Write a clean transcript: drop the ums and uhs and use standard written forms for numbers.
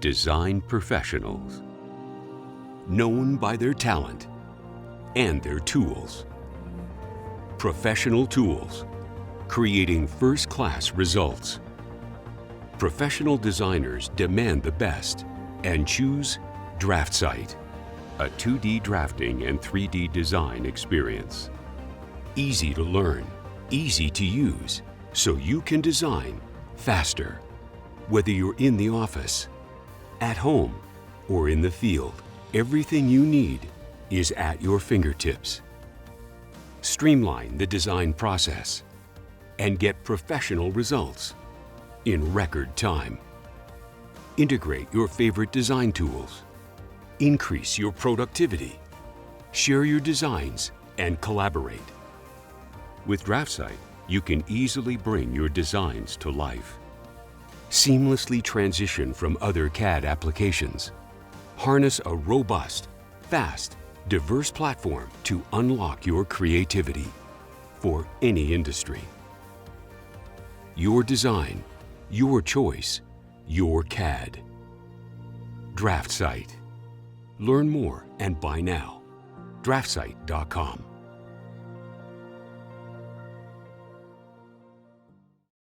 Design professionals, known by their talent and their tools. Professional tools, creating first-class results. Professional designers demand the best and choose DraftSight, a 2D drafting and 3D design experience. Easy to learn, easy to use, so you can design faster. Whether you're in the office, at home, or in the field, everything you need is at your fingertips. Streamline the design process and get professional results in record time. Integrate your favorite design tools. Increase your productivity. Share your designs and collaborate. With DraftSight, you can easily bring your designs to life. Seamlessly transition from other CAD applications. Harness a robust, fast, diverse platform to unlock your creativity for any industry. Your design, your choice, your CAD. DraftSight. Learn more and buy now. DraftSight.com.